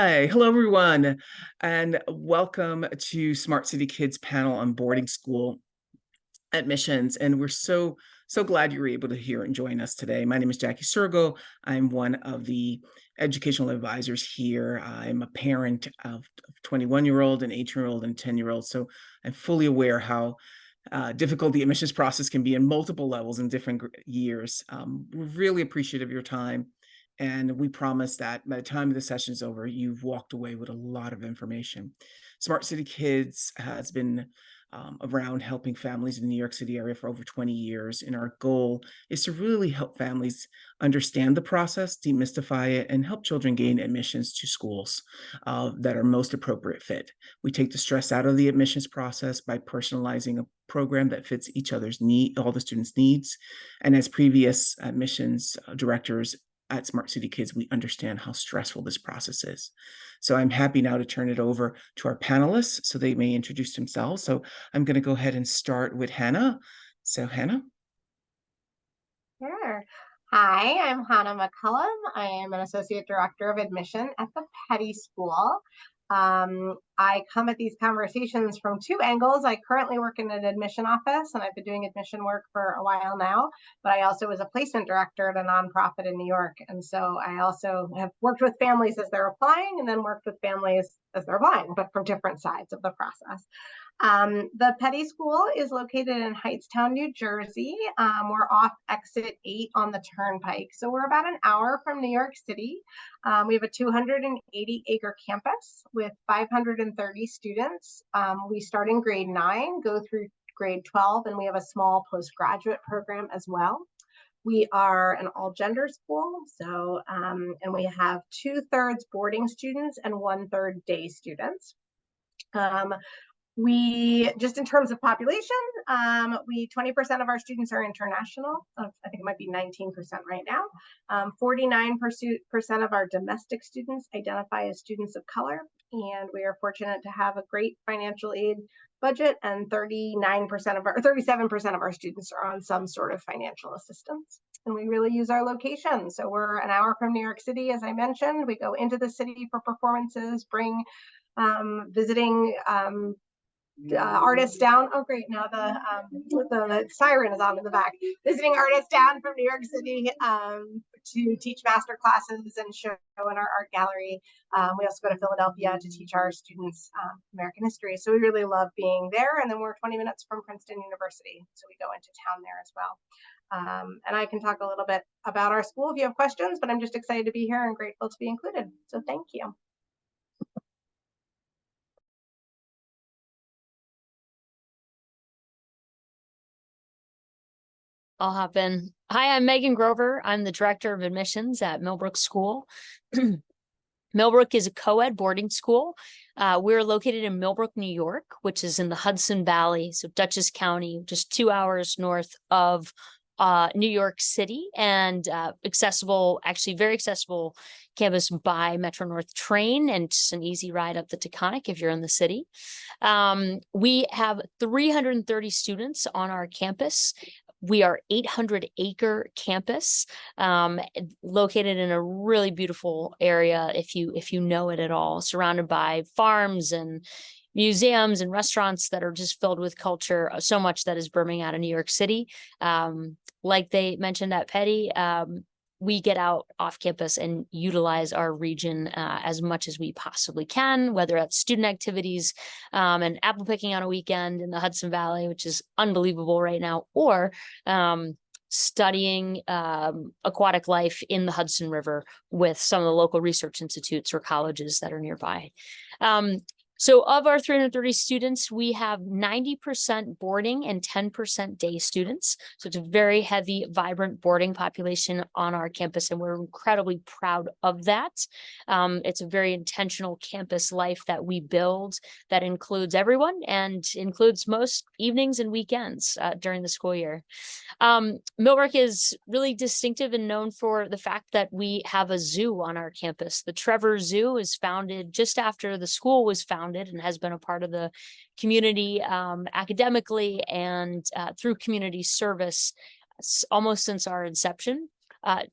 Hi, hello everyone, and welcome to Smart City Kids panel on boarding school admissions. And we're so glad you were able to hear and join us today. My name is Jackie Sergo. I'm one of the educational advisors here. I'm a parent of 21-year-old, an 18-year-old, and 10-year-old. So I'm fully aware how difficult the admissions process can be in multiple levels in different years. We're really appreciative of your time. And we promise that by the time the session is over, you've walked away with a lot of information. Smart City Kids has been around helping families in the New York City area for over 20 years. And our goal is to really help families understand the process, demystify it, and help children gain admissions to schools that are most appropriate fit. We take the stress out of the admissions process by personalizing a program that fits each other's need, all the students' needs. And as previous admissions directors at Smart City Kids, we understand how stressful this process is. So I'm happy now to turn it over to our panelists so they may introduce themselves. So I'm going to go ahead and start with Hannah. So Hannah. Sure. Hi, I'm Hannah McCullum. I am an Associate Director of Admission at the Petty School. I come at these conversations from two angles. I currently work in an admission office, and I've been doing admission work for a while now, but I also was a placement director at a nonprofit in New York. And so I also have worked with families as they're applying and then worked with families as they're applying, but from different sides of the process. The Petty School is located in Hightstown, New Jersey. We're off exit 8 on the Turnpike. So we're about an hour from New York City. We have a 280-acre campus with 530 students. We start in grade 9, go through grade 12, and we have a small postgraduate program as well. We are an all-gender school, so and we have 2/3 boarding students and 1/3 day students. We, just in terms of population, 20% of our students are international. I think it might be 19% right now. 49% of our domestic students identify as students of color, and we are fortunate to have a great financial aid budget, and 37% of our students are on some sort of financial assistance. And we really use our location. So we're an hour from New York City, as I mentioned. We go into the city for performances, bring visiting artists down. Oh, great! Now the siren is on in the back. Visiting artists down from New York City to teach master classes and show in our art gallery. We also go to Philadelphia to teach our students American history. So we really love being there. And then we're 20 minutes from Princeton University, so we go into town there as well. And I can talk a little bit about our school if you have questions, but I'm just excited to be here and grateful to be included. So thank you. I'll hop in. Hi, I'm Megan Grover. I'm the Director of Admissions at Millbrook School. Millbrook is a co-ed boarding school. We're located in Millbrook, New York, which is in the Hudson Valley, so Dutchess County, just 2 hours north of New York City, and accessible, actually very accessible campus by Metro North train, and just an easy ride up the Taconic if you're in the city. We have 330 students on our campus. We are 800-acre campus, located in a really beautiful area, if you know it at all, surrounded by farms and museums and restaurants that are just filled with culture, so much that is brimming out of New York City. Like they mentioned at Petty, we get out off campus and utilize our region as much as we possibly can, whether that's student activities and apple picking on a weekend in the Hudson Valley, which is unbelievable right now, or studying aquatic life in the Hudson River with some of the local research institutes or colleges that are nearby. So of our 330 students, we have 90% boarding and 10% day students. So it's a very heavy, vibrant boarding population on our campus, and we're incredibly proud of that. It's a very intentional campus life that we build that includes everyone and includes most evenings and weekends during the school year. Millbrook is really distinctive and known for the fact that we have a zoo on our campus. The Trevor Zoo is founded just after the school was founded and has been a part of the community academically and through community service almost since our inception.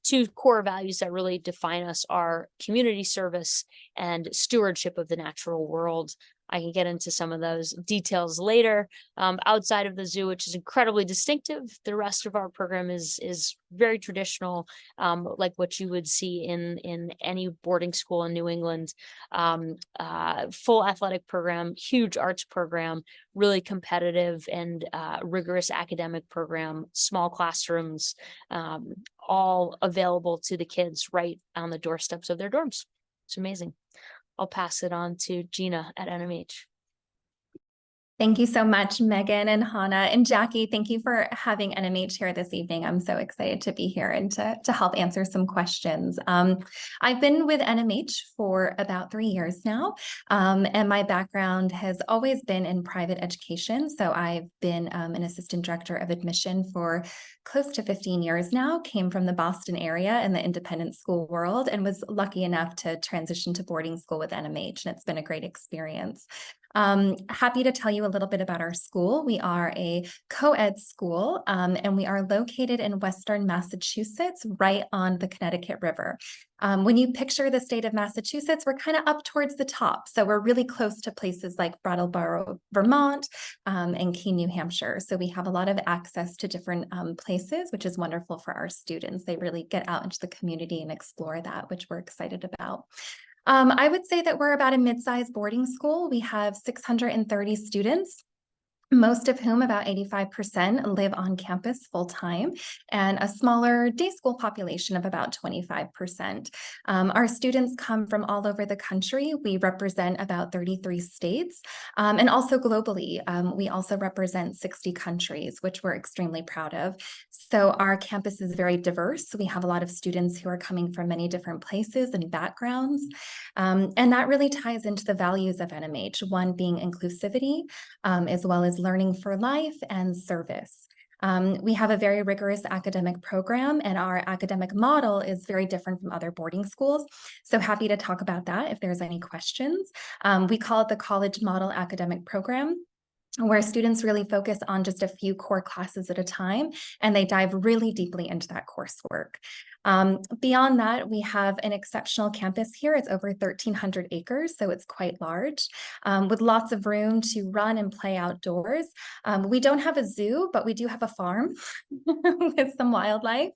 two core values that really define us are community service and stewardship of the natural world. I can get into some of those details later. Outside of the zoo, which is incredibly distinctive, the rest of our program is very traditional, like what you would see in any boarding school in New England. Full athletic program, huge arts program, really competitive and rigorous academic program, small classrooms, all available to the kids right on the doorsteps of their dorms. It's amazing. I'll pass it on to Gina at NMH. Thank you so much, Megan and Hannah and Jackie. Thank you for having NMH here this evening. I'm so excited to be here and to help answer some questions. I've been with NMH for about 3 years now, and my background has always been in private education. So I've been an assistant director of admission for close to 15 years now, came from the Boston area in the independent school world, and was lucky enough to transition to boarding school with NMH, and it's been a great experience. Happy to tell you a little bit about our school. We are a co-ed school, and we are located in Western Massachusetts, right on the Connecticut River. When you picture the state of Massachusetts, we're kind of up towards the top. So we're really close to places like Brattleboro, Vermont, and Keene, New Hampshire. So we have a lot of access to different places, which is wonderful for our students. They really get out into the community and explore that, which we're excited about. I would say that we're about a mid-sized boarding school. We have 630 students, most of whom, about 85%, live on campus full-time, and a smaller day school population of about 25%. Our students come from all over the country. We represent about 33 states, and also globally. We also represent 60 countries, which we're extremely proud of. So our campus is very diverse. We have a lot of students who are coming from many different places and backgrounds, and that really ties into the values of NMH, one being inclusivity, as well as learning for life and service. We have a very rigorous academic program, and our academic model is very different from other boarding schools. So happy to talk about that if there's any questions. We call it the College Model Academic Program, where students really focus on just a few core classes at a time, and they dive really deeply into that coursework. Beyond that, we have an exceptional campus here. It's over 1,300 acres, so it's quite large, with lots of room to run and play outdoors. We don't have a zoo, but we do have a farm with some wildlife.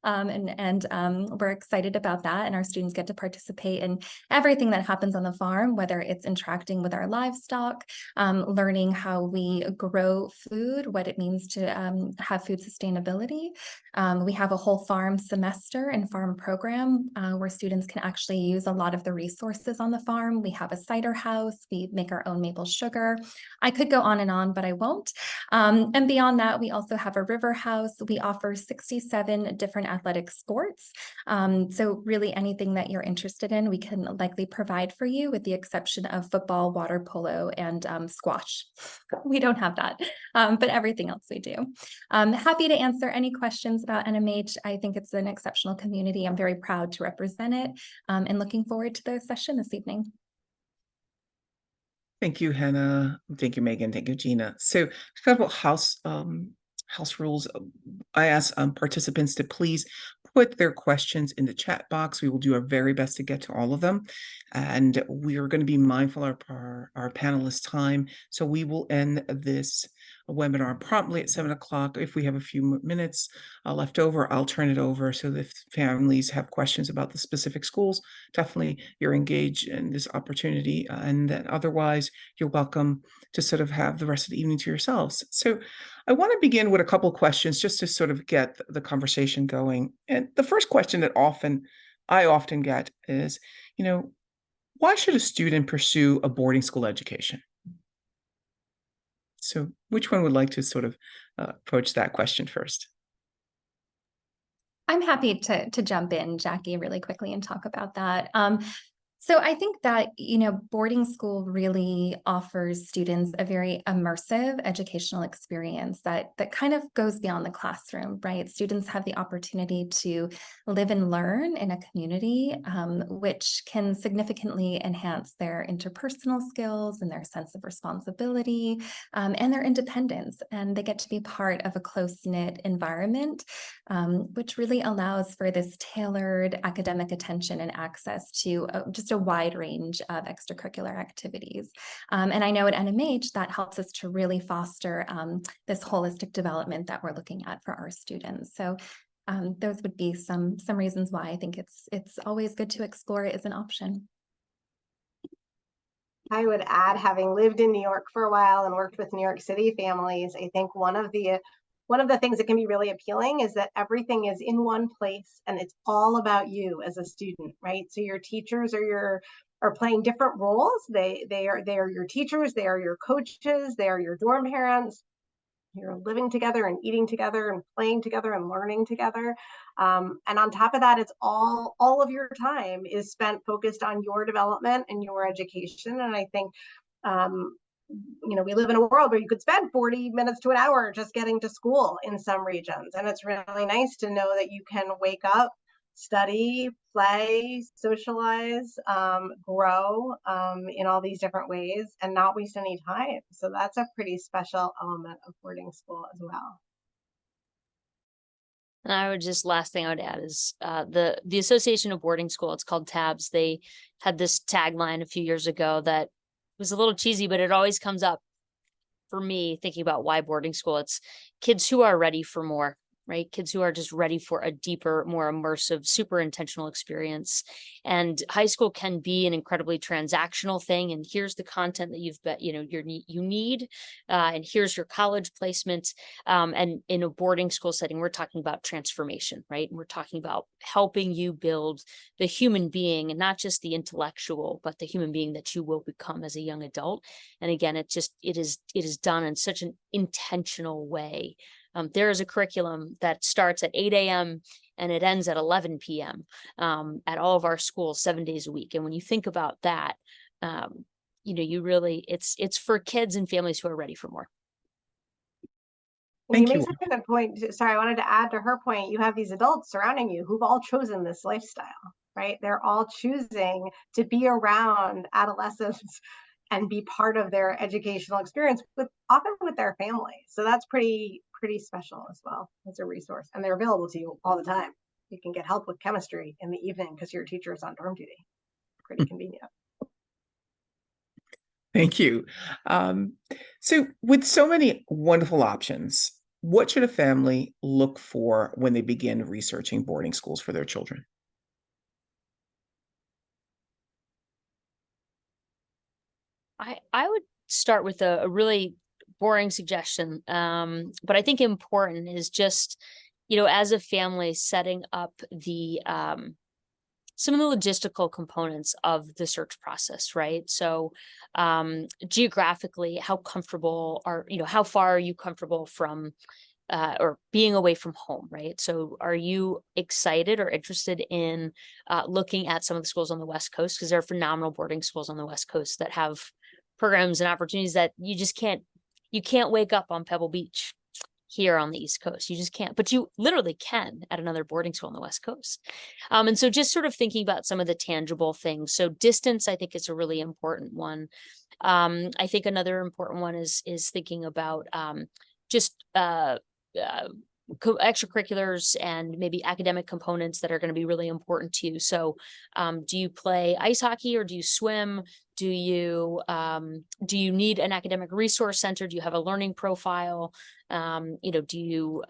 We're excited about that, and our students get to participate in everything that happens on the farm, whether it's interacting with our livestock, learning how we grow food, what it means to have food sustainability. We have a whole farm semester and farm program where students can actually use a lot of the resources on the farm. We have a cider house. We make our own maple sugar. I could go on, but I won't. And beyond that, we also have a river house. We offer 67 different athletic sports. So really anything that you're interested in, we can likely provide for you, with the exception of football, water polo, and squash. We don't have that, but everything else we do. Happy to answer any questions about NMH. I think it's an exceptional community. I'm very proud to represent it, and looking forward to the session this evening. Thank you, Hannah. Thank you, Megan. Thank you, Gina. So a couple house rules. I ask participants to please put their questions in the chat box. We will do our very best to get to all of them. And we are going to be mindful of our panelists' time. So we will end this webinar promptly at 7 o'clock. If we have a few minutes left over, I'll turn it over so that if families have questions about the specific schools, definitely you're engaged in this opportunity. And then otherwise, you're welcome to sort of have the rest of the evening to yourselves. So I want to begin with a couple of questions just to sort of get the conversation going. And the first question that I often get is, why should a student pursue a boarding school education? So which one would like to sort of approach that question first? I'm happy to jump in, Jackie, really quickly and talk about that. So I think that, boarding school really offers students a very immersive educational experience that kind of goes beyond the classroom, right? Students have the opportunity to live and learn in a community, which can significantly enhance their interpersonal skills and their sense of responsibility, and their independence. And they get to be part of a close-knit environment, which really allows for this tailored academic attention and access to just a wide range of extracurricular activities. And I know at NMH that helps us to really foster this holistic development that we're looking at for our students. So those would be some reasons why I think it's always good to explore it as an option. I would add, having lived in New York for a while and worked with New York City families, I think one of the things that can be really appealing is that everything is in one place and it's all about you as a student, right? So your teachers are playing different roles. They are your teachers, they are your coaches, they are your dorm parents. You're living together and eating together and playing together and learning together. And on top of that, it's all of your time is spent focused on your development and your education. And I think, we live in a world where you could spend 40 minutes to an hour just getting to school in some regions. And it's really nice to know that you can wake up, study, play, socialize, grow in all these different ways and not waste any time. So that's a pretty special element of boarding school as well. And I would just, last thing I would add is the Association of Boarding School, it's called TABS. They had this tagline a few years ago that was a little cheesy, but it always comes up for me thinking about why boarding school. It's kids who are ready for more, right? Kids who are just ready for a deeper, more immersive, super intentional experience. And high school can be an incredibly transactional thing. And here's the content that you need, and here's your college placement. And in a boarding school setting, we're talking about transformation, right? And we're talking about helping you build the human being, and not just the intellectual, but the human being that you will become as a young adult. And again, it is done in such an intentional way. There is a curriculum that starts at 8 a.m. and it ends at 11 p.m. At all of our schools 7 days a week. And when you think about that, you really, it's for kids and families who are ready for more. And you Thank make you. such a good point. Sorry, I wanted to add to her point. You have these adults surrounding you who've all chosen this lifestyle, right? They're all choosing to be around adolescents and be part of their educational experience often with their family. So that's pretty special as well as a resource. And they're available to you all the time. You can get help with chemistry in the evening because your teacher is on dorm duty. Pretty convenient. Thank you. So with so many wonderful options, what should a family look for when they begin researching boarding schools for their children? I would start with a really boring suggestion, but I think important is just, as a family, setting up the some of the logistical components of the search process, right? So geographically, how far are you comfortable from or being away from home, right? So are you excited or interested in looking at some of the schools on the West Coast? Because there are phenomenal boarding schools on the West Coast that have programs and opportunities that you can't wake up on Pebble Beach here on the East Coast. You just can't, but you literally can at another boarding school on the West Coast. And so just sort of thinking about some of the tangible things. So distance, I think, is a really important one. I think another important one is thinking about just extracurriculars and maybe academic components that are going to be really important to you. So do you play ice hockey or do you swim? Do you need an academic resource center? Do you have a learning profile? Are you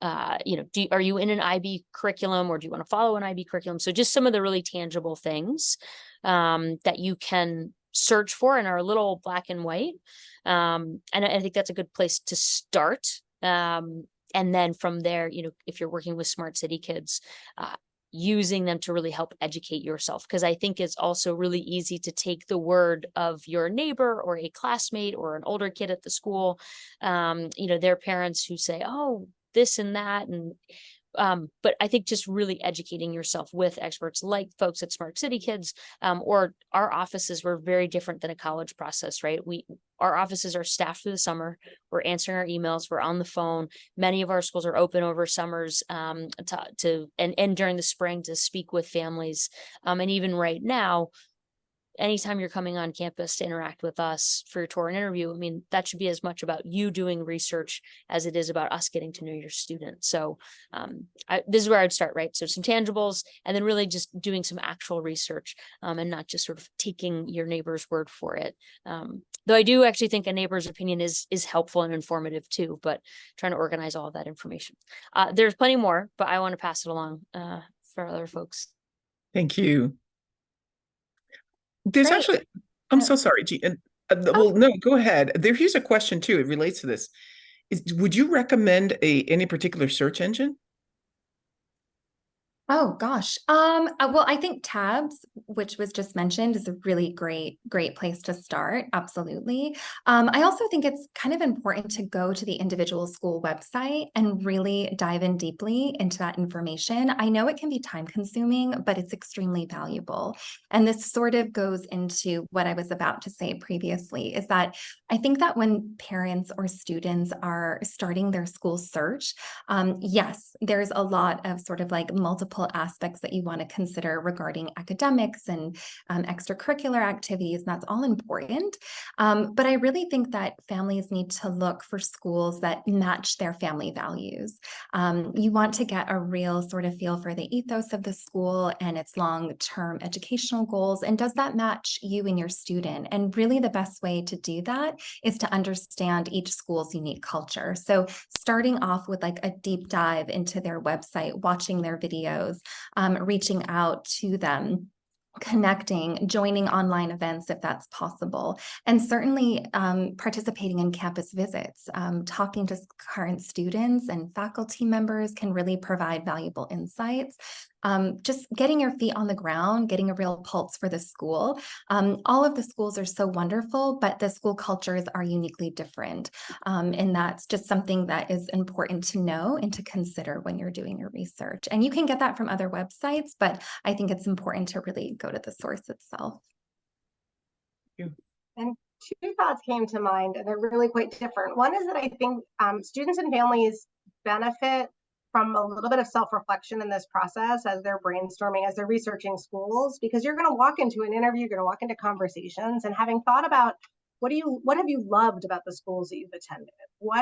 in an IB curriculum, or do you want to follow an IB curriculum? So just some of the really tangible things that you can search for and are a little black and white. And I think that's a good place to start. And then from there, if you're working with Smart City kids, using them to really help educate yourself. Because I think it's also really easy to take the word of your neighbor or a classmate or an older kid at the school, their parents who say, oh, this and that. And But I think just really educating yourself with experts like folks at Smart City Kids, or our offices were very different than a college process, right? Our offices are staffed through the summer. We're answering our emails. We're on the phone. Many of our schools are open over summers, and during the spring to speak with families. And even right now, anytime you're coming on campus to interact with us for your tour and interview, I mean, that should be as much about you doing research as it is about us getting to know your student. So this is where I'd start, right? So some tangibles, and then really just doing some actual research, and not just sort of taking your neighbor's word for it. Though I do actually think a neighbor's opinion is helpful and informative too, but trying to organize all of that information. There's plenty more, but I want to pass it along for other folks. Thank you. There's Great. actually, I'm Uh, so sorry, well, no, go ahead. Here's a question too. It relates to this. Would you recommend any particular search engine? Oh gosh. Well, I think tabs, which was just mentioned, is a really great place to start. Absolutely. I also think it's kind of important to go to the individual school website and really dive in deeply into that information. I know it can be time consuming, but it's extremely valuable. And this sort of goes into what I was about to say previously, is that I think that when parents or students are starting their school search, yes, there's a lot of sort of like multiple aspects that you want to consider regarding academics and extracurricular activities. And that's all important. But I really think that families need to look for schools that match their family values. You want to get a real sort of feel for the ethos of the school and its long-term educational goals. And does that match you and your student? And really the best way to do that is to understand each school's unique culture. So starting off with like a deep dive into their website, watching their videos, reaching out to them, connecting, joining online events if that's possible, and certainly participating in campus visits. Talking to current students and faculty members can really provide valuable insights. Just getting your feet on the ground, getting a real pulse for the school. All of the schools are so wonderful, but the school cultures are uniquely different. And that's just something that is important to know and to consider when you're doing your research. And you can get that from other websites, but I think it's important to really go to the source itself. And two thoughts came to mind, and they're really quite different. One is that I think students and families benefit from a little bit of self-reflection in this process as they're brainstorming, as they're researching schools, because you're going to walk into an interview, you're going to walk into conversations, and having thought about what have you loved about the schools that you've attended?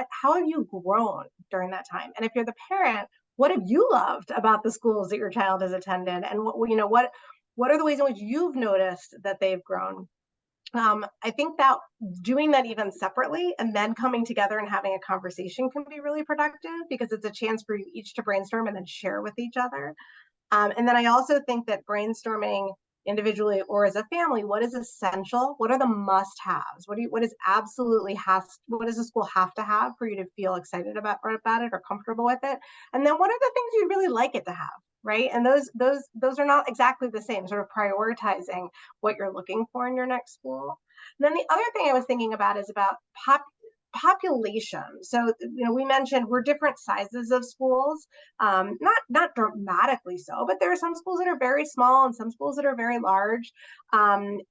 How have you grown during that time? And if you're the parent, what have you loved about the schools that your child has attended? And what are the ways in which you've noticed that they've grown? I think that doing that even separately and then coming together and having a conversation can be really productive, because it's a chance for you each to brainstorm and then share with each other. And then I also think that brainstorming individually or as a family, what is essential? What are the must-haves? What does the school have to have for you to feel excited about it or comfortable with it? And then what are the things you'd really like it to have? Right. And those are not exactly the same, sort of prioritizing what you're looking for in your next school. And then the other thing I was thinking about is about population. So, we mentioned we're different sizes of schools, not dramatically so, but there are some schools that are very small and some schools that are very large. And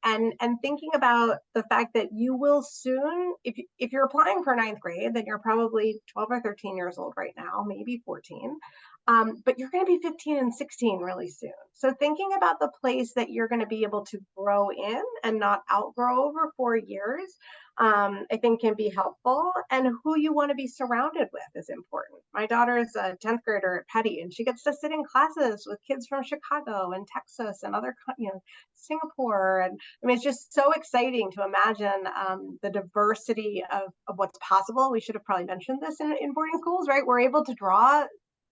thinking about the fact that you will soon, if you're applying for ninth grade, then you're probably 12 or 13 years old right now, maybe 14. But you're going to be 15 and 16 really soon. So thinking about the place that you're going to be able to grow in and not outgrow over 4 years, I think can be helpful. And who you want to be surrounded with is important. My daughter is a 10th grader at Petty, and she gets to sit in classes with kids from Chicago and Texas and other, Singapore. And I mean, it's just so exciting to imagine the diversity of what's possible. We should have probably mentioned this in boarding schools, right? We're able to draw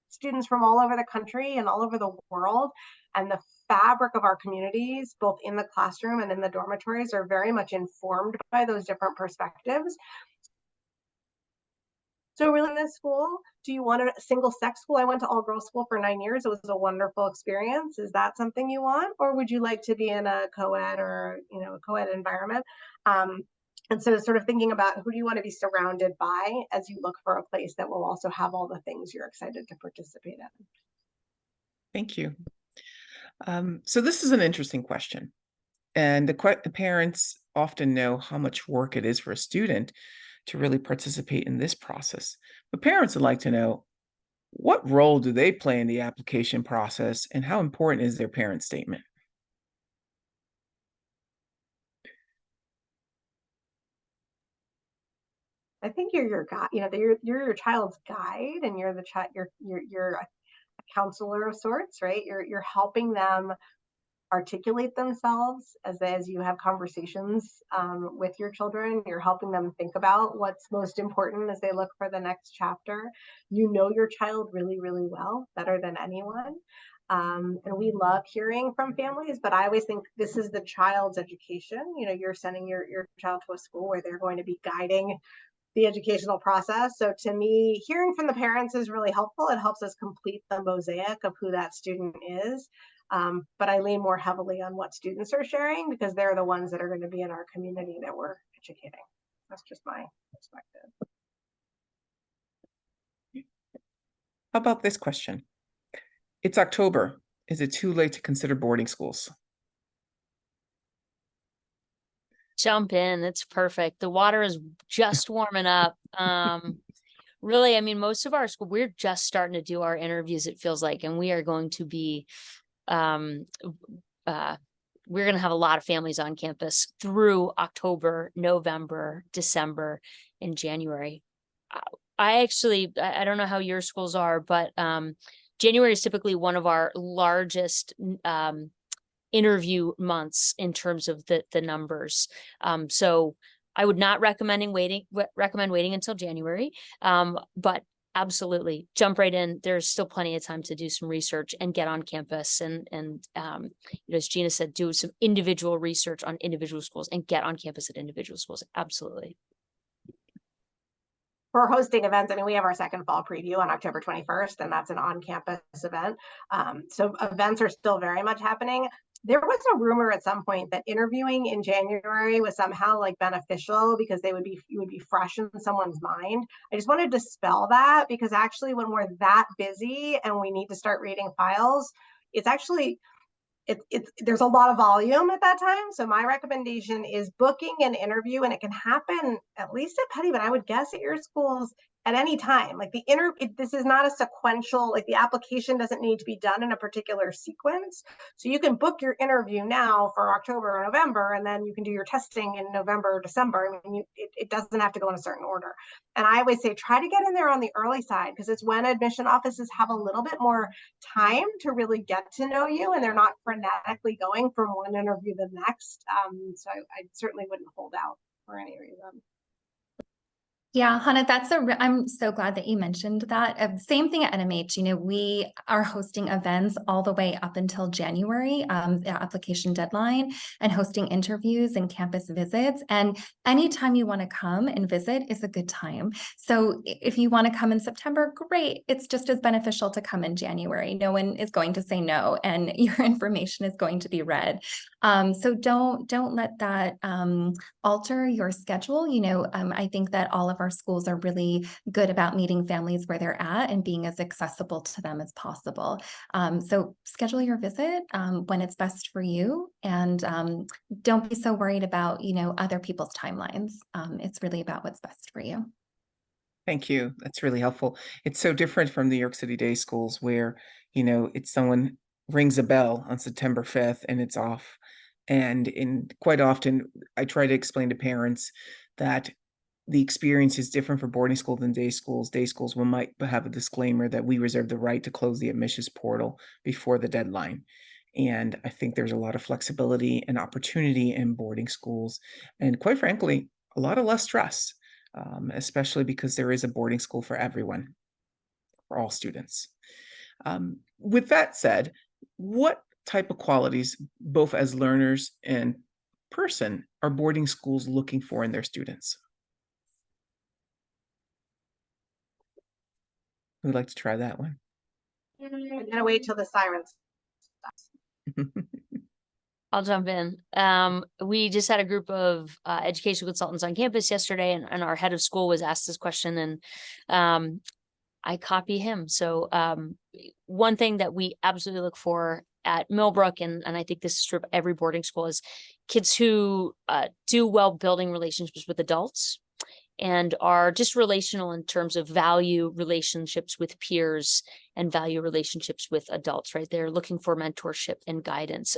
students from all over the country and all over the world, and the fabric of our communities, both in the classroom and in the dormitories, are very much informed by those different perspectives. So really, in this school, do you want a single sex school? I went to all girls school for 9 years. It was a wonderful experience. Is that something you want? Or would you like to be in a co-ed or, a co-ed environment? And so sort of thinking about who do you want to be surrounded by as you look for a place that will also have all the things you're excited to participate in. Thank you. So this is an interesting question. And the parents often know how much work it is for a student to really participate in this process. But parents would like to know, what role do they play in the application process and how important is their parent statement? I think you're your guide, you're your child's guide, and you're the child, you're a counselor of sorts, right? You're helping them articulate themselves as you have conversations with your children. You're helping them think about what's most important as they look for the next chapter. You know your child really, really well, better than anyone. And we love hearing from families, but I always think this is the child's education. You're sending your child to a school where they're going to be guiding the educational process. So to me, hearing from the parents is really helpful. It helps us complete the mosaic of who that student is. But I lean more heavily on what students are sharing because they're the ones that are going to be in our community that we're educating. That's just my perspective. How about this question? It's October. Is it too late to consider boarding schools? Jump in. It's perfect. The water is just warming up. Really, I mean, most of our school, we're just starting to do our interviews, it feels like, and we are going to be, we're going to have a lot of families on campus through October, November, December, and January. I don't know how your schools are, but January is typically one of our largest interview months in terms of the numbers. So I would not recommend waiting until January. But absolutely jump right in. There's still plenty of time to do some research and get on campus and as Gina said, do some individual research on individual schools and get on campus at individual schools. Absolutely. We're hosting events. I mean, we have our second fall preview on October 21st, and that's an on-campus event. So events are still very much happening. There was a rumor at some point that interviewing in January was somehow like beneficial because you would be fresh in someone's mind. I just want to dispel that because actually when we're that busy and we need to start reading files, it's actually there's a lot of volume at that time. So my recommendation is booking an interview, and it can happen at least at Petty, but I would guess at your schools at any time. Like this is not a sequential, like the application doesn't need to be done in a particular sequence. So you can book your interview now for October or November, and then you can do your testing in November or December. I mean, it doesn't have to go in a certain order. And I always say, try to get in there on the early side because it's when admission offices have a little bit more time to really get to know you, and they're not frenetically going from one interview to the next. So I certainly wouldn't hold out for any reason. Yeah, Hannah, I'm so glad that you mentioned that. Same thing at NMH. We are hosting events all the way up until January, the application deadline, and hosting interviews and campus visits. And anytime you want to come and visit is a good time. So if you want to come in September, great. It's just as beneficial to come in January. No one is going to say no, and your information is going to be read. So don't let that alter your schedule. I think that all of our schools are really good about meeting families where they're at and being as accessible to them as possible. So schedule your visit when it's best for you, and don't be so worried about, other people's timelines. It's really about what's best for you. Thank you. That's really helpful. It's so different from the New York City day schools where, it's someone rings a bell on September 5th and it's off. And quite often I try to explain to parents that the experience is different for boarding school than day schools. Day schools might have a disclaimer that we reserve the right to close the admissions portal before the deadline. And I think there's a lot of flexibility and opportunity in boarding schools. And quite frankly, a lot of less stress, especially because there is a boarding school for everyone, for all students. With that said, what type of qualities, both as learners and person, are boarding schools looking for in their students? Who'd like to try that one? I'm gonna wait till the sirens stops. I'll jump in. We just had a group of educational consultants on campus yesterday, and our head of school was asked this question. And I copy him. So one thing that we absolutely look for at Millbrook, and I think this is true of every boarding school, is kids who do well building relationships with adults and are just relational in terms of value relationships with peers and value relationships with adults, right? They're looking for mentorship and guidance.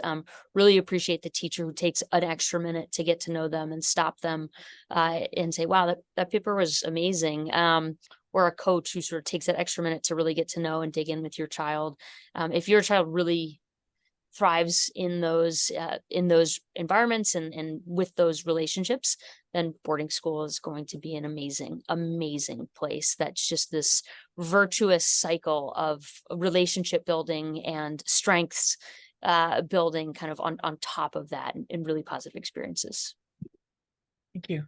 Really appreciate the teacher who takes an extra minute to get to know them and stop them and say, wow, that paper was amazing. Or a coach who sort of takes that extra minute to really get to know and dig in with your child. If your child really thrives in those environments and with those relationships, then boarding school is going to be an amazing place. That's just this virtuous cycle of relationship building and strengths building kind of on top of that, and really positive experiences. Thank you.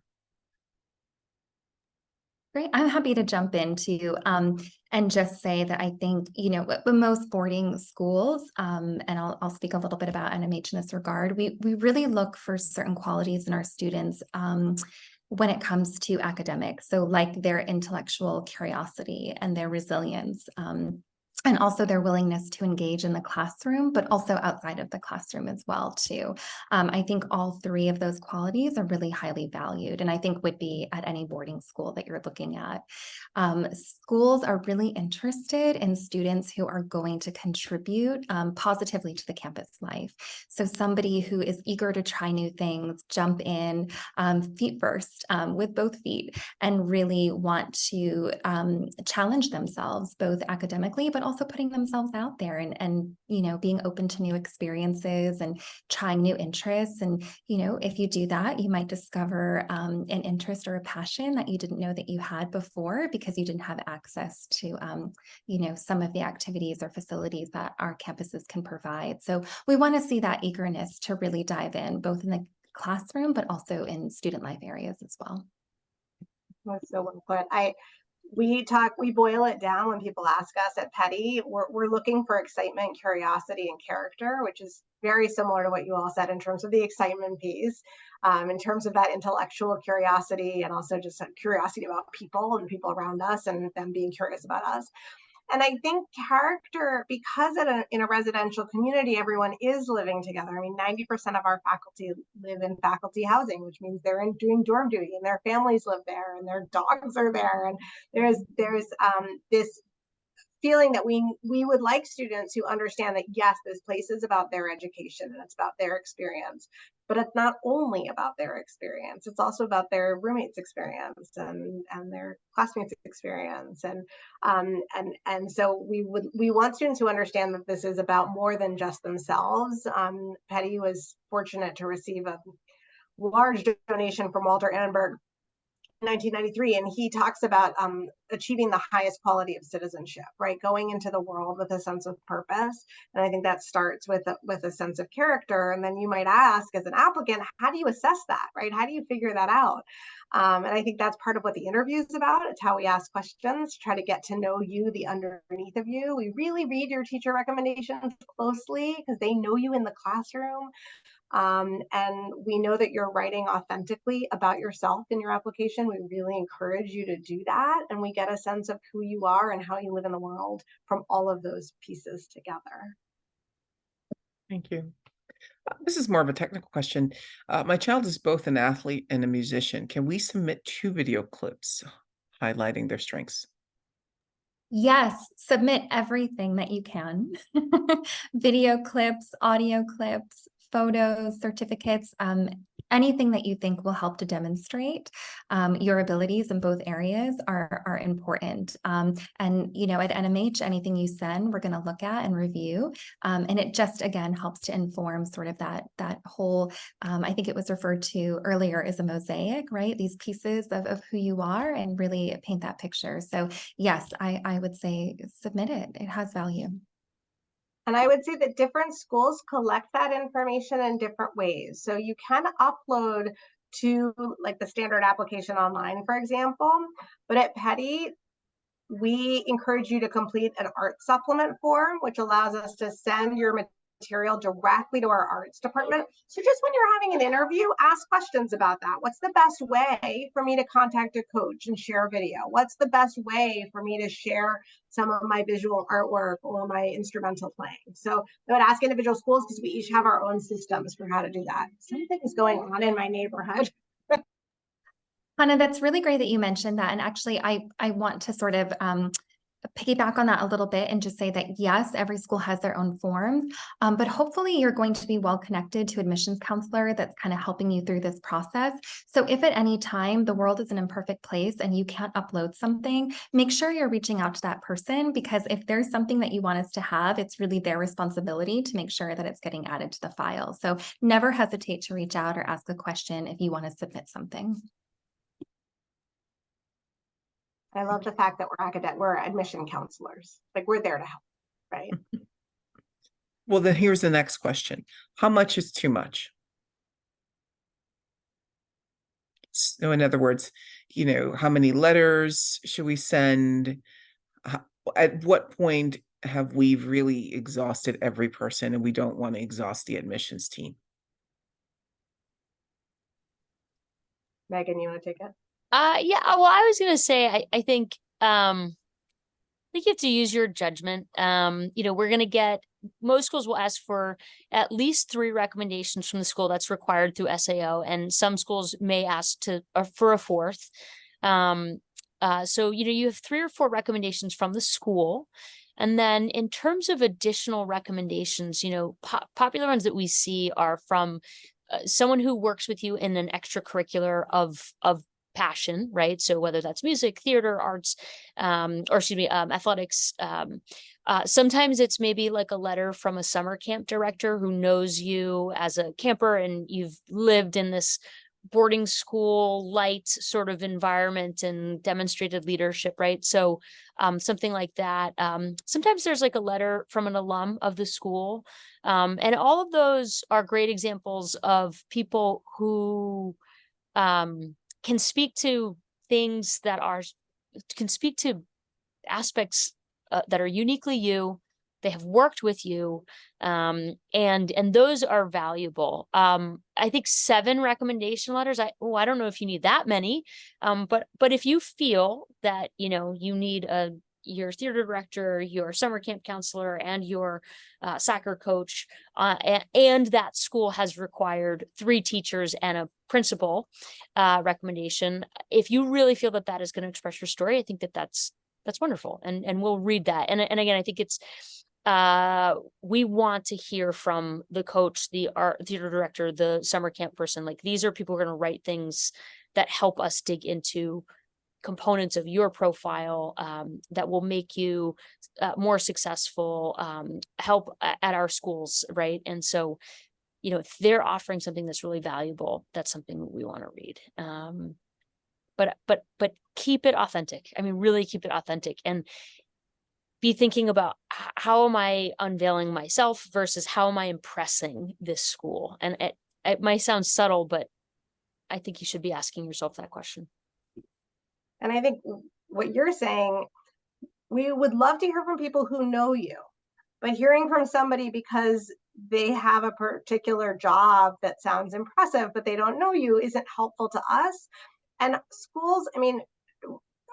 Great. I'm happy to jump into and just say that I think, with most boarding schools, and I'll speak a little bit about NMH in this regard, we really look for certain qualities in our students when it comes to academics. So like their intellectual curiosity and their resilience. And also their willingness to engage in the classroom, but also outside of the classroom as well, too. I think all three of those qualities are really highly valued, and I think would be at any boarding school that you're looking at. Schools are really interested in students who are going to contribute positively to the campus life. So somebody who is eager to try new things, jump in feet first, with both feet, and really want to challenge themselves both academically, but also putting themselves out there and being open to new experiences and trying new interests. And if you do that, you might discover an interest or a passion that you didn't know that you had before, because you didn't have access to some of the activities or facilities that our campuses can provide. So we want to see that eagerness to really dive in, both in the classroom but also in student life areas as well. That's so well put. We boil it down when people ask us at Petty. We're looking for excitement, curiosity, and character, which is very similar to what you all said in terms of the excitement piece, in terms of that intellectual curiosity, and also just a curiosity about people and people around us and them being curious about us. And I think character, because in a residential community, everyone is living together. I mean, 90% of our faculty live in faculty housing, which means they're doing dorm duty, and their families live there, and their dogs are there. And there's this feeling that we would like students who understand that, yes, this place is about their education and it's about their experience, but it's not only about their experience. It's also about their roommates' experience and their classmates' experience. And so we want students who understand that this is about more than just themselves. Petty was fortunate to receive a large donation from Walter Annenberg 1993, and he talks about achieving the highest quality of citizenship, right? Going into the world with a sense of purpose. And I think that starts with a sense of character. And then you might ask, as an applicant, how do you assess that, right? How do you figure that out? And I think that's part of what the interview is about. It's how we ask questions, try to get to know you, the underneath of you. We really read your teacher recommendations closely because they know you in the classroom. And we know that you're writing authentically about yourself in your application. We really encourage you to do that. And we get a sense of who you are and how you live in the world from all of those pieces together. Thank you. This is more of a technical question. My child is both an athlete and a musician. Can we submit 2 video clips highlighting their strengths? Yes, submit everything that you can. Video clips, audio clips, photos, certificates, anything that you think will help to demonstrate your abilities in both areas are important. And at NMH, anything you send, we're going to look at and review. And it just, again, helps to inform sort of that whole, I think it was referred to earlier as a mosaic, right? These pieces of who you are, and really paint that picture. So yes, I would say submit it. It has value. And I would say that different schools collect that information in different ways. So you can upload to like the standard application online, for example, but at Petty, we encourage you to complete an art supplement form, which allows us to send your material directly to our arts department. So just when you're having an interview, ask questions about that. What's the best way for me to contact a coach and share a video? What's the best way for me to share some of my visual artwork or my instrumental playing? So I would ask individual schools, because we each have our own systems for how to do that. Something is going on in my neighborhood. Hannah, that's really great that you mentioned that. And actually, I want to sort of piggyback on that a little bit and just say that, yes, every school has their own forms, but hopefully you're going to be well connected to admissions counselor that's kind of helping you through this process. So if at any time the world is an imperfect place and you can't upload something, make sure you're reaching out to that person, because if there's something that you want us to have, it's really their responsibility to make sure that it's getting added to the file. So never hesitate to reach out or ask a question if you want to submit something. I love the fact that we're admission counselors. Like, we're there to help, right? Well, then here's the next question. How much is too much? So in other words, how many letters should we send? At what point have we really exhausted every person and we don't want to exhaust the admissions team? Megan, you want to take it? Yeah, well, I was gonna say, I think you have to use your judgment. We're gonna get, most schools will ask for at least 3 recommendations from the school. That's required through SAO, and some schools may ask for a 4th. So you have 3 or 4 recommendations from the school. And then in terms of additional recommendations, popular ones that we see are from someone who works with you in an extracurricular of passion, right? So whether that's music, theater, arts, athletics. Sometimes it's maybe like a letter from a summer camp director who knows you as a camper and you've lived in this boarding school light sort of environment and demonstrated leadership, right? So something like that. Sometimes there's like a letter from an alum of the school. And all of those are great examples of people who can speak to aspects that are uniquely you. They have worked with you, and those are valuable. I think 7 recommendation letters. I don't know if you need that many, but if you feel that you need your theater director, your summer camp counselor, and your soccer coach, and that school has required 3 teachers and a principal recommendation. If you really feel that that is going to express your story, I think that's wonderful, and we'll read that. And again, I think it's we want to hear from the coach, the art theater director, the summer camp person. Like, these are people who are going to write things that help us dig into components of your profile that will make you more successful, help at our schools, right? And so, if they're offering something that's really valuable, that's something we want to read. But keep it authentic. I mean, really keep it authentic, and be thinking about how am I unveiling myself versus how am I impressing this school? And it might sound subtle, but I think you should be asking yourself that question. And I think what you're saying, we would love to hear from people who know you, but hearing from somebody because they have a particular job that sounds impressive, but they don't know you, isn't helpful to us. And schools, I mean,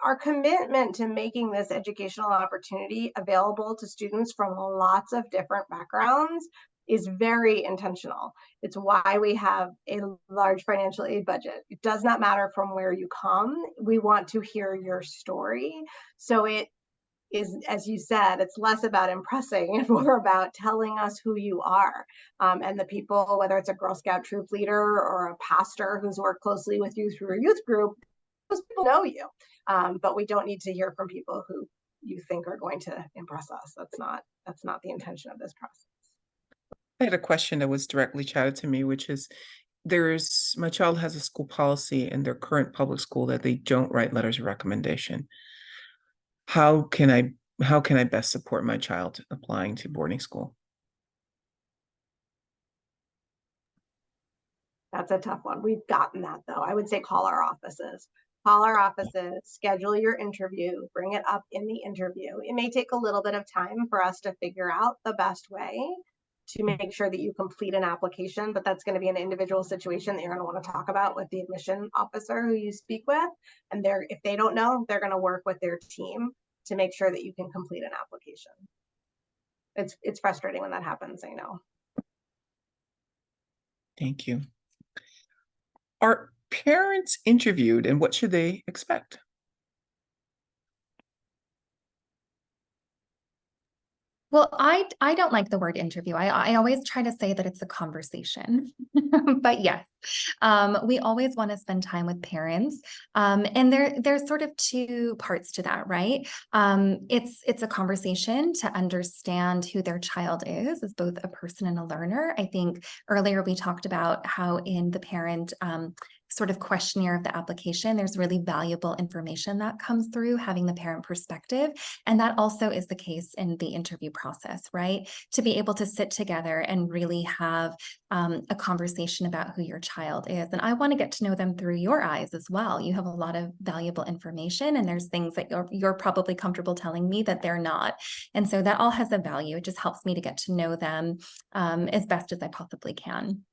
our commitment to making this educational opportunity available to students from lots of different backgrounds is very intentional. It's why we have a large financial aid budget. It does not matter from where you come. We want to hear your story. So it is, as you said, it's less about impressing and more about telling us who you are. And the people, whether it's a Girl Scout troop leader or a pastor who's worked closely with you through a youth group, those people know you. But we don't need to hear from people who you think are going to impress us. That's not the intention of this process. I had a question that was directly chatted to me, which is, my child has a school policy in their current public school that they don't write letters of recommendation. How can I best support my child applying to boarding school? That's a tough one. We've gotten that, though. I would say call our offices. Call our offices, schedule your interview, bring it up in the interview. It may take a little bit of time for us to figure out the best way, to make sure that you complete an application, but that's going to be an individual situation that you're going to want to talk about with the admission officer who you speak with. And if they don't know, they're going to work with their team to make sure that you can complete an application. It's frustrating when that happens, I know. Thank you. Are parents interviewed, and what should they expect? Well, I don't like the word interview. I always try to say that it's a conversation, but yes, we always want to spend time with parents, and there's sort of two parts to that, right? It's a conversation to understand who their child is as both a person and a learner. I think earlier we talked about how in the parent sort of questionnaire of the application, there's really valuable information that comes through having the parent perspective. And that also is the case in the interview process, right? To be able to sit together and really have a conversation about who your child is. And I want to get to know them through your eyes as well. You have a lot of valuable information, and there's things that you're probably comfortable telling me that they're not. And so that all has a value. It just helps me to get to know them as best as I possibly can.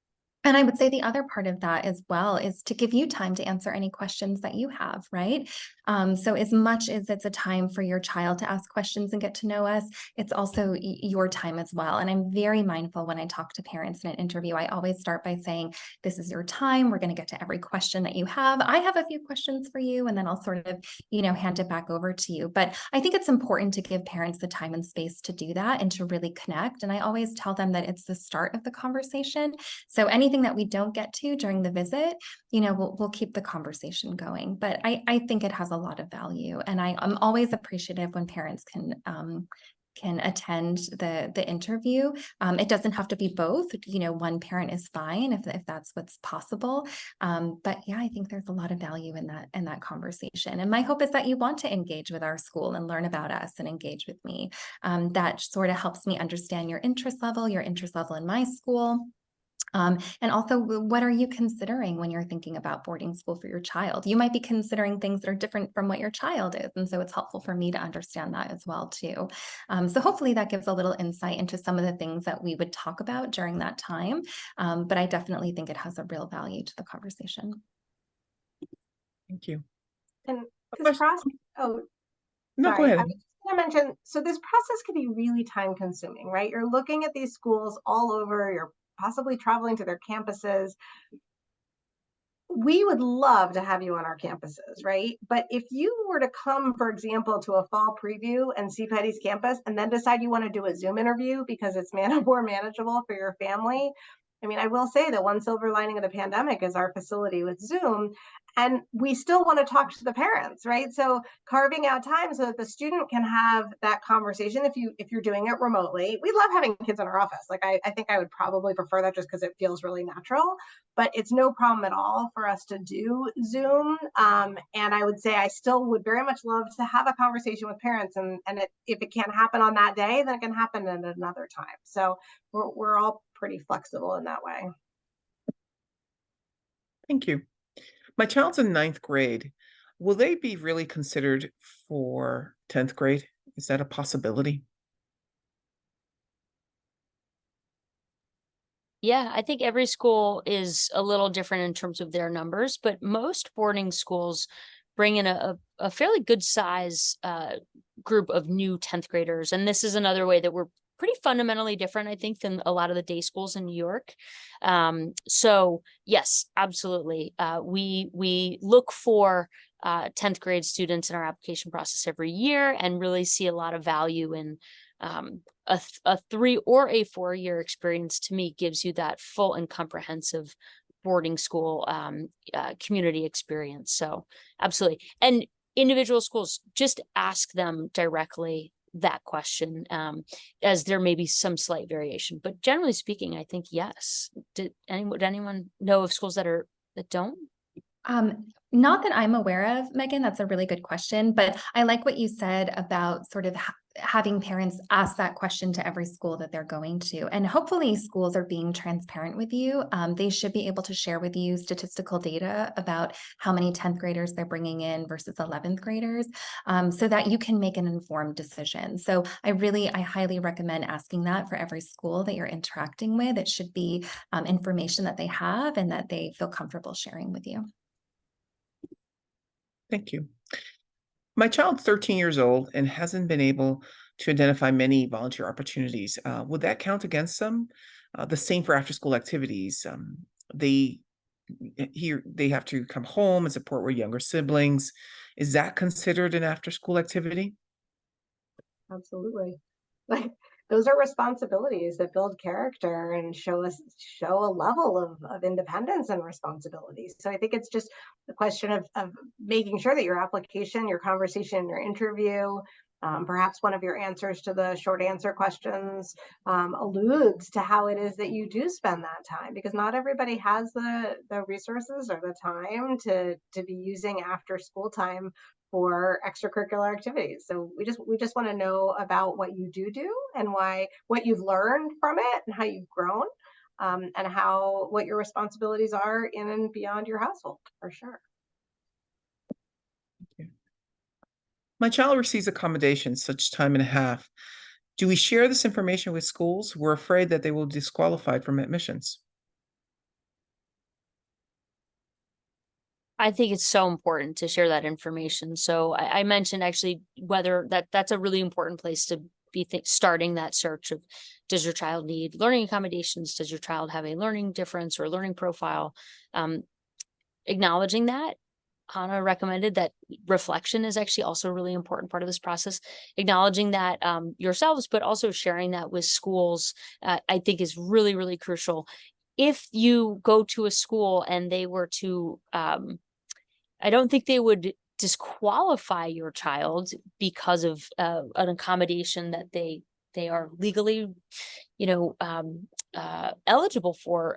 And I would say the other part of that as well is to give you time to answer any questions that you have, right? So as much as it's a time for your child to ask questions and get to know us, it's also your time as well. And I'm very mindful when I talk to parents in an interview, I always start by saying, this is your time. We're going to get to every question that you have. I have a few questions for you, and then I'll sort of, hand it back over to you. But I think it's important to give parents the time and space to do that and to really connect. And I always tell them that it's the start of the conversation. So anything that we don't get to during the visit, we'll keep the conversation going. But I think it has a lot of value, and I'm always appreciative when parents can attend the interview. It doesn't have to be both. One parent is fine if that's what's possible. But yeah, I think there's a lot of value in that conversation. And my hope is that you want to engage with our school and learn about us and engage with me. That sort of helps me understand your interest level in my school. And also, what are you considering when you're thinking about boarding school for your child? You might be considering things that are different from what your child is. And so it's helpful for me to understand that as well, too. So hopefully that gives a little insight into some of the things that we would talk about during that time. But I definitely think it has a real value to the conversation. Thank you. And this process, No, sorry, go ahead. I was just going to mention, so this process can be really time consuming, right? You're looking at these schools all over, you're possibly traveling to their campuses. We would love to have you on our campuses, right? But if you were to come, for example, to a fall preview and see Petty's campus and then decide you want to do a Zoom interview because it's more manageable for your family, I mean, I will say that one silver lining of the pandemic is our facility with Zoom, and we still want to talk to the parents, right? So carving out time so that the student can have that conversation if you're doing it remotely. We love having kids in our office. Like I think I would probably prefer that just because it feels really natural, but it's no problem at all for us to do Zoom. And I would say I still would very much love to have a conversation with parents, and if it can't happen on that day, then it can happen at another time. So we're all pretty flexible in that way. Thank you. My child's in 9th grade. Will they be really considered for 10th grade? Is that a possibility? Yeah, I think every school is a little different in terms of their numbers, but most boarding schools bring in a fairly good size group of new 10th graders. And this is another way that we're pretty fundamentally different, I think, than a lot of the day schools in New York. So yes, absolutely. We look for 10th grade students in our application process every year and really see a lot of value in a 3 or a 4-year experience. To me, gives you that full and comprehensive boarding school community experience. So absolutely. And individual schools, just ask them directly that question, as there may be some slight variation, but generally speaking, I think yes. Did anyone know of schools that don't? Not that I'm aware of, Megan. That's a really good question, but I like what you said about sort of having parents ask that question to every school that they're going to. And hopefully schools are being transparent with you. They should be able to share with you statistical data about how many 10th graders they're bringing in versus 11th graders, so that you can make an informed decision. So I highly recommend asking that for every school that you're interacting with. It should be information that they have and that they feel comfortable sharing with you. Thank you. My child's 13 years old and hasn't been able to identify many volunteer opportunities. Would that count against them? The same for after-school activities. They have to come home and support with younger siblings. Is that considered an after-school activity? Absolutely. Like, those are responsibilities that build character and show a level of independence and responsibility. So I think it's just the question of making sure that your application, your conversation, your interview, perhaps one of your answers to the short answer questions alludes to how it is that you do spend that time, because not everybody has the resources or the time to be using after school time for extracurricular activities. So we just want to know about what you do and what you've learned from it and how you've grown, and what your responsibilities are in and beyond your household, for sure. My child receives accommodations such time and a half. Do we share this information with schools? We're afraid that they will be disqualified from admissions. I think it's so important to share that information. So I mentioned actually whether that's a really important place to be starting that search of, does your child need learning accommodations? Does your child have a learning difference or a learning profile? Acknowledging that. Hannah recommended that reflection is actually also a really important part of this process. Acknowledging that yourselves, but also sharing that with schools, I think is really, really crucial. If you go to a school and they were to, I don't think they would disqualify your child because of an accommodation that they are legally, eligible for.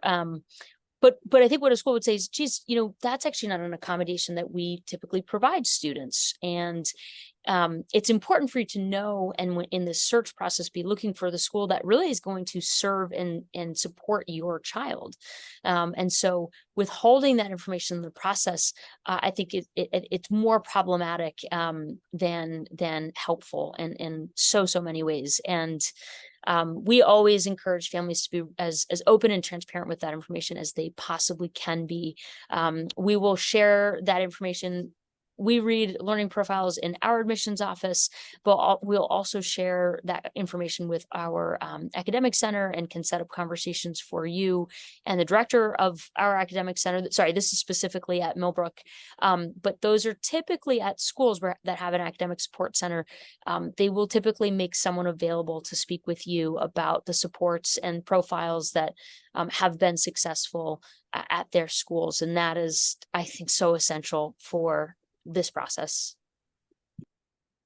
But I think what a school would say is, geez, that's actually not an accommodation that we typically provide students. And it's important for you to know, and in this search process, be looking for the school that really is going to serve and support your child. And so withholding that information in the process, I think it's more problematic than helpful in so many ways. And we always encourage families to be as open and transparent with that information as they possibly can be. We will share that information. We read learning profiles in our admissions office, but we'll also share that information with our academic center and can set up conversations for you and the director of our academic center. Sorry, this is specifically at Millbrook, but those are typically at schools that have an academic support center. They will typically make someone available to speak with you about the supports and profiles that have been successful at their schools. And that is, I think, so essential for this process.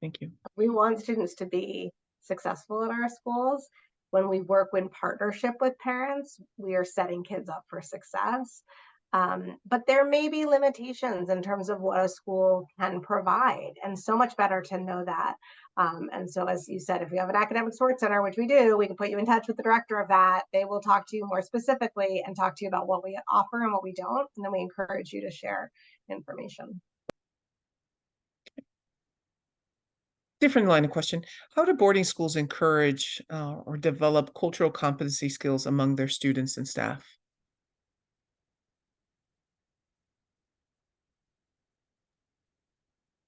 Thank you. We want students to be successful at our schools. When we work in partnership with parents, we are setting kids up for success. But there may be limitations in terms of what a school can provide, and so much better to know that. And so, as you said, if we have an academic support center, which we do, we can put you in touch with the director of that. They will talk to you more specifically and talk to you about what we offer and what we don't. And then we encourage you to share information. Different line of question. How do boarding schools encourage or develop cultural competency skills among their students and staff?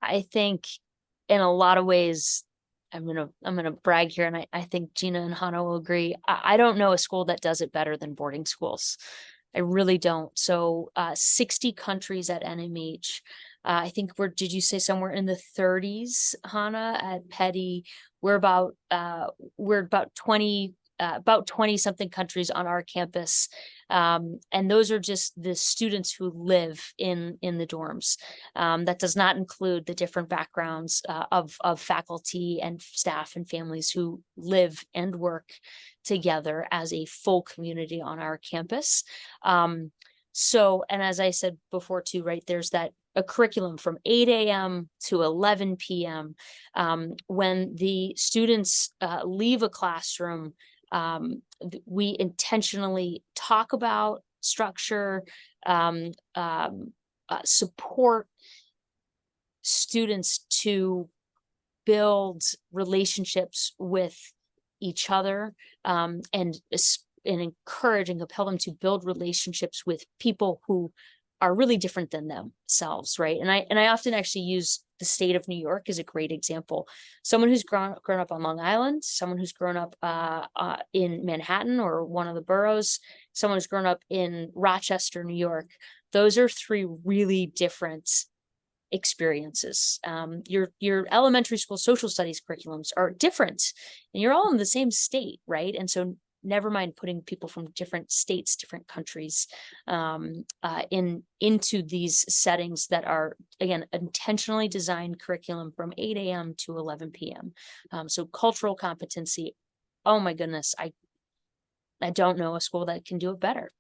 I think in a lot of ways, I'm gonna brag here, and I think Gina and Hannah will agree. I don't know a school that does it better than boarding schools. I really don't. So 60 countries at NMH. I think did you say somewhere in the 30s, Hannah, at Petty? We're about 20 something countries on our campus. And those are just the students who live in the dorms. That does not include the different backgrounds of faculty and staff and families who live and work together as a full community on our campus. So, and as I said before too, right, there's that a curriculum from 8 a.m. to 11 p.m. When the students leave a classroom, we intentionally talk about structure, support students to build relationships with each other, and encourage and compel them to build relationships with people who are really different than themselves, right? And I often actually use the state of New York as a great example. Someone who's grown up on Long Island, someone who's grown up in Manhattan or one of the boroughs, someone who's grown up in Rochester, New York. Those are three really different experiences. Your elementary school social studies curriculums are different, and you're all in the same state, right? And so never mind putting people from different states, different countries, into these settings that are, again, intentionally designed curriculum from 8 a.m. to 11 p.m. So cultural competency, oh my goodness, I don't know a school that can do it better.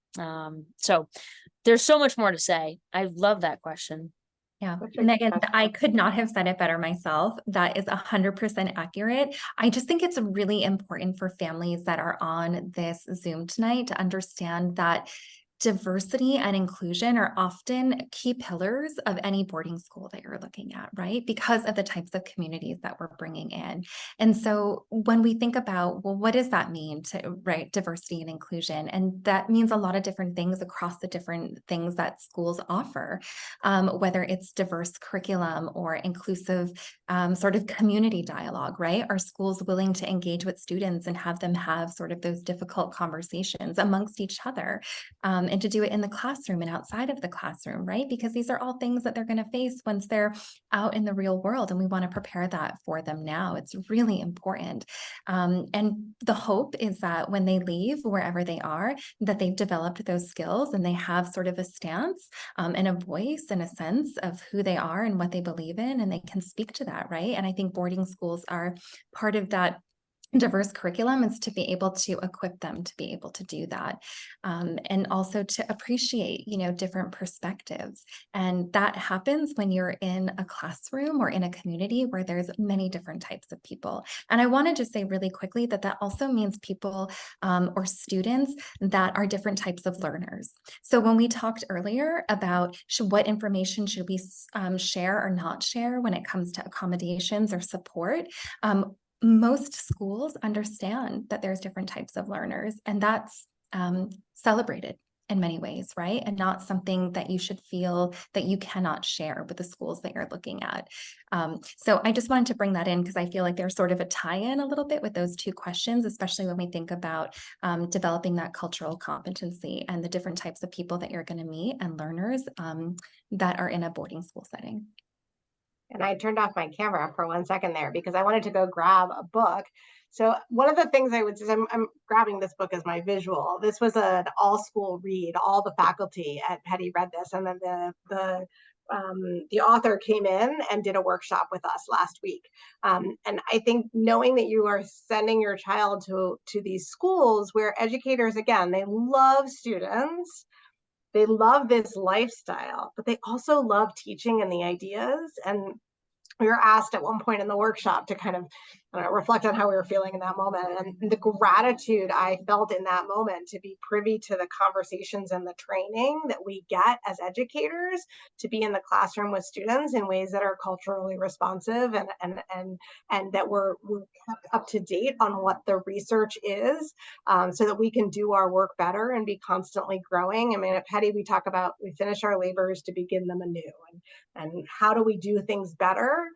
So there's so much more to say. I love that question. Yeah, Megan, I could not have said it better myself. That is 100% accurate. I just think it's really important for families that are on this Zoom tonight to understand that diversity and inclusion are often key pillars of any boarding school that you're looking at, right? Because of the types of communities that we're bringing in. And so when we think about, well, what does that mean to, right, diversity and inclusion? And that means a lot of different things across the different things that schools offer, whether it's diverse curriculum or inclusive sort of community dialogue, right? Are schools willing to engage with students and have them have sort of those difficult conversations amongst each other? And to do it in the classroom and outside of the classroom, right? Because these are all things that they're going to face once they're out in the real world, and we want to prepare that for them now. It's really important. And the hope is that when they leave wherever they are, that they've developed those skills and they have sort of a stance and a voice and a sense of who they are and what they believe in, and they can speak to that, right? And I think boarding schools are part of that diverse curriculum, is to be able to equip them to be able to do that, and also to appreciate, different perspectives. And that happens when you're in a classroom or in a community where there's many different types of people. And I want to just say really quickly that also means people or students that are different types of learners. So when we talked earlier about what information should we share or not share when it comes to accommodations or support, most schools understand that there's different types of learners, and that's celebrated in many ways, right? And not something that you should feel that you cannot share with the schools that you're looking at. So I just wanted to bring that in because I feel like there's sort of a tie-in a little bit with those two questions, especially when we think about developing that cultural competency and the different types of people that you're going to meet and learners that are in a boarding school setting. And I turned off my camera for 1 second there because I wanted to go grab a book. So one of the things I would say, I'm grabbing this book as my visual. This was an all-school read. All the faculty at Petty read this, and then the author came in and did a workshop with us last week. And I think knowing that you are sending your child to these schools where educators, again, they love students, they love this lifestyle, but they also love teaching and the ideas. And we were asked at one point in the workshop to kind of reflect on how we were feeling in that moment, and the gratitude I felt in that moment to be privy to the conversations and the training that we get as educators to be in the classroom with students in ways that are culturally responsive and that we're kept up to date on what the research is, so that we can do our work better and be constantly growing. I mean, at Petty, we talk about we finish our labors to begin them anew, and how do we do things better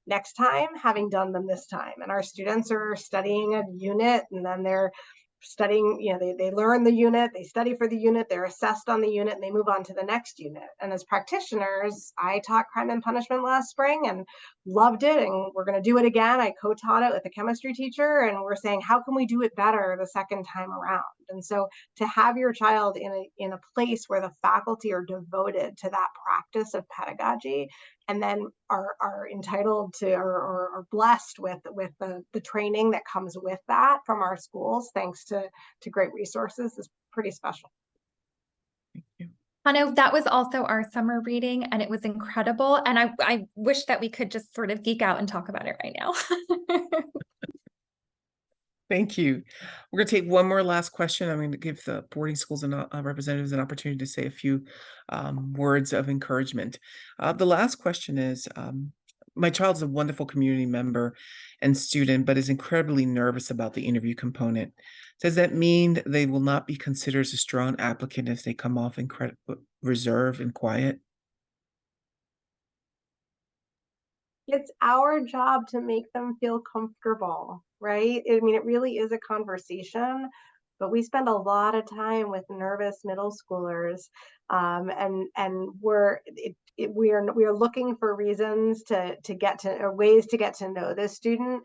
next time, having done them this time. And our students are studying a unit, and then they're studying, they learn the unit, they study for the unit, they're assessed on the unit, and they move on to the next unit. And as practitioners, I taught crime and punishment last spring and loved it, and we're going to do it again. I co-taught it with a chemistry teacher, and we're saying, how can we do it better the second time around? And so to have your child in a place where the faculty are devoted to that practice of pedagogy, and then are entitled to or are blessed with the training that comes with that from our schools, thanks to great resources, is pretty special. Thank you. Hannah, that was also our summer reading, and it was incredible. And I wish that we could just sort of geek out and talk about it right now. Thank you. We're going to take one more last question. I'm going to give the boarding schools and representatives an opportunity to say a few words of encouragement. The last question is, my child is a wonderful community member and student, but is incredibly nervous about the interview component. Does that mean they will not be considered as a strong applicant if they come off incredible reserved and quiet? It's our job to make them feel comfortable, right? I mean, it really is a conversation, but we spend a lot of time with nervous middle schoolers, and we are looking for reasons to get to, or ways to get to know this student,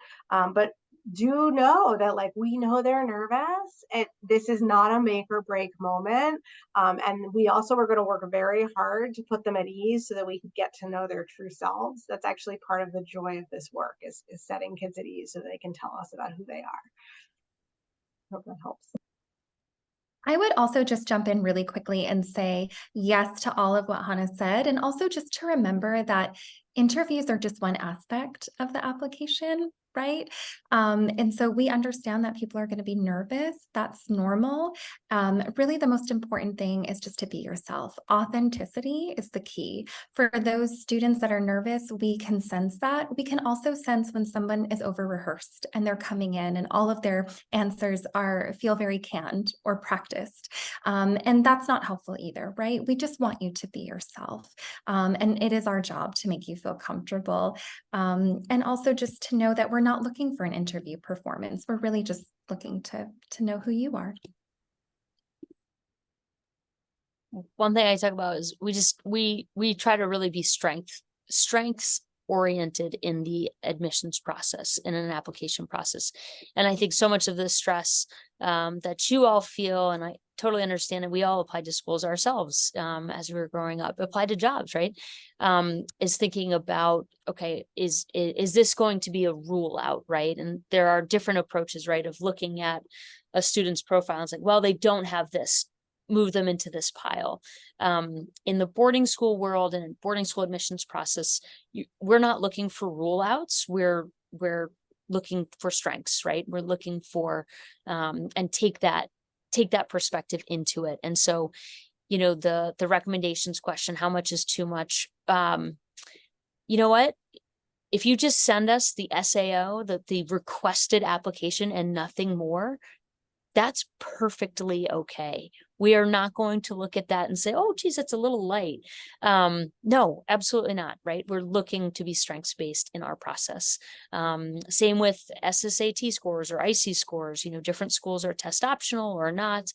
but do know that, like, we know they're nervous. This is not a make or break moment, and we also are going to work very hard to put them at ease so that we can get to know their true selves. That's actually part of the joy of this work, is setting kids at ease so they can tell us about who they are. Hope that helps. I would also just jump in really quickly and say yes to all of what Hannah said, and also just to remember that interviews are just one aspect of the application, right? And so we understand that people are going to be nervous. That's normal. Really, the most important thing is just to be yourself. Authenticity is the key. For those students that are nervous, we can sense that. We can also sense when someone is over-rehearsed and they're coming in and all of their answers feel very canned or practiced. And that's not helpful either, right? We just want you to be yourself. And it is our job to make you feel comfortable. And also just to know that we're not looking for an interview performance. We're really just looking to know who you are. One thing I talk about is we try to really be strengths oriented in the admissions process, in an application process. And I think so much of the stress that you all feel, and I totally understand that we all applied to schools ourselves as we were growing up, applied to jobs, right? Is thinking about, okay, is this going to be a rule out, right? And there are different approaches, right, of looking at a student's profile. It's like, well, they don't have this, move them into this pile. In the boarding school world and in boarding school admissions process, we're not looking for rule outs. We're looking for strengths, right? We're looking for and take that perspective into it. And so, the recommendations question, how much is too much? You know what? If you just send us the SAO, the requested application and nothing more, that's perfectly okay. We are not going to look at that and say, oh, geez, it's a little light. No, absolutely not, right? We're looking to be strengths-based in our process. Same with SSAT scores or IC scores. Different schools are test optional or not,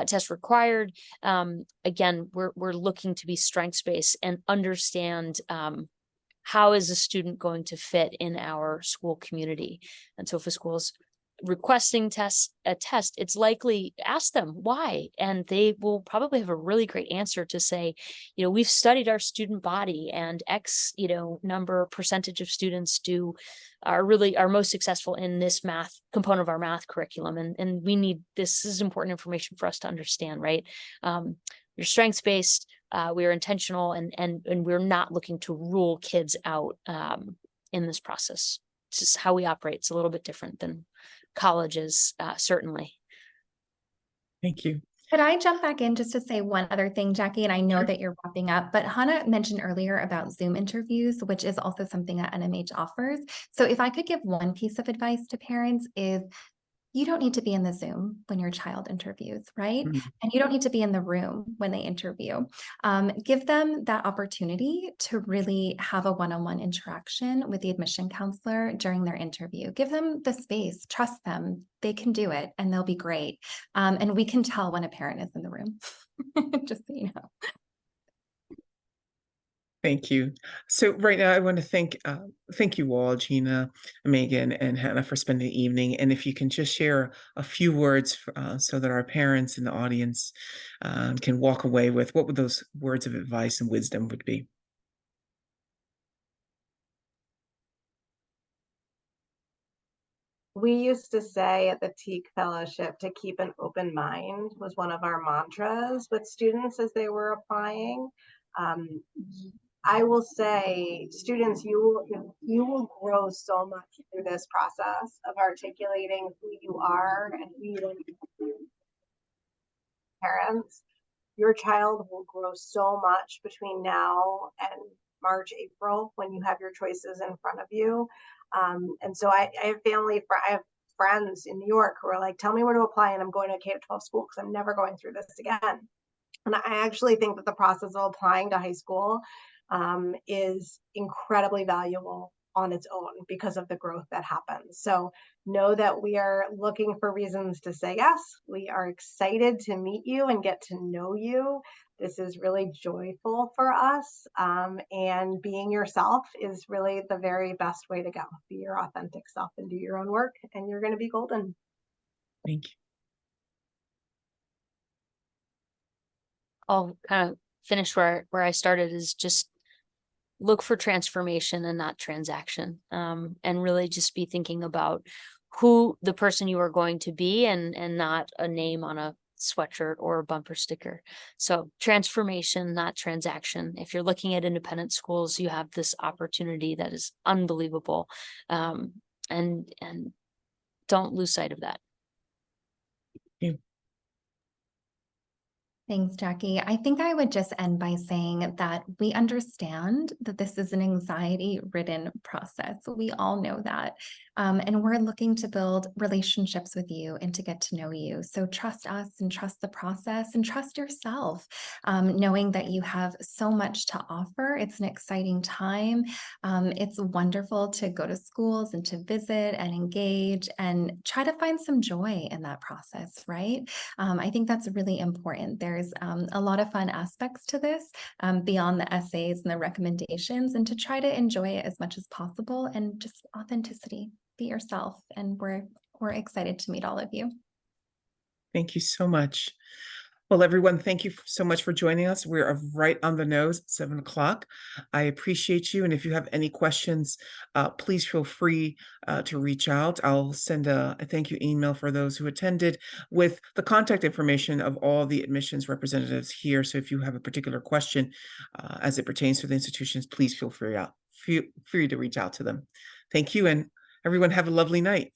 test required. Again, we're looking to be strengths-based and understand how is a student going to fit in our school community. And so if a school is requesting a test, it's likely, ask them why, and they will probably have a really great answer to say, we've studied our student body, and X percentage of students are most successful in this math component of our math curriculum, and we need this is important information for us to understand, right? We're strengths based, we're intentional, and we're not looking to rule kids out in this process. It's just how we operate. It's a little bit different than colleges, certainly. Thank you. Could I jump back in just to say one other thing, Jackie? And I know Sure. that you're wrapping up, but Hannah mentioned earlier about Zoom interviews, which is also something that NMH offers. So if I could give one piece of advice to parents, is you don't need to be in the Zoom when your child interviews, right? Mm. And you don't need to be in the room when they interview. Give them that opportunity to really have a one-on-one interaction with the admission counselor during their interview. Give them the space, trust them, they can do it, and they'll be great. And we can tell when a parent is in the room, just so you know. Thank you. So right now, I want to thank you all, Gina, Megan, and Hannah, for spending the evening. And if you can just share a few words so that our parents in the audience can walk away with, what would those words of advice and wisdom would be? We used to say at the Teak Fellowship to keep an open mind was one of our mantras with students as they were applying. Um, I will say, students, you will grow so much through this process of articulating who you are and who you want to be. Parents, your child will grow so much between now and March, April, when you have your choices in front of you. And so I have I have friends in New York who are like, tell me where to apply, and I'm going to a K-12 school because I'm never going through this again. And I actually think that the process of applying to high school is incredibly valuable on its own because of the growth that happens. So know that we are looking for reasons to say yes. We are excited to meet you and get to know you. This is really joyful for us. And being yourself is really the very best way to go. Be your authentic self and do your own work, and you're going to be golden. Thank you. I'll kind of finish where I started, is just look for transformation and not transaction. And really just be thinking about who the person you are going to be, and not a name on a sweatshirt or a bumper sticker. So transformation, not transaction. If you're looking at independent schools, you have this opportunity that is unbelievable. And don't lose sight of that. Thanks, Jackie. I think I would just end by saying that we understand that this is an anxiety-ridden process. We all know that. And we're looking to build relationships with you and to get to know you. So trust us and trust the process and trust yourself, knowing that you have so much to offer. It's an exciting time. It's wonderful to go to schools and to visit and engage and try to find some joy in that process, right? I think that's really important. There's a lot of fun aspects to this beyond the essays and the recommendations, and to try to enjoy it as much as possible, and just authenticity, be yourself. And we're excited to meet all of you. Thank you so much. Well, everyone, thank you so much for joining us. We're right on the nose at 7 o'clock. I appreciate you. And if you have any questions, please feel free to reach out. I'll send a thank you email for those who attended with the contact information of all the admissions representatives here. So if you have a particular question as it pertains to the institutions, please feel free to reach out to them. Thank you. And everyone have a lovely night.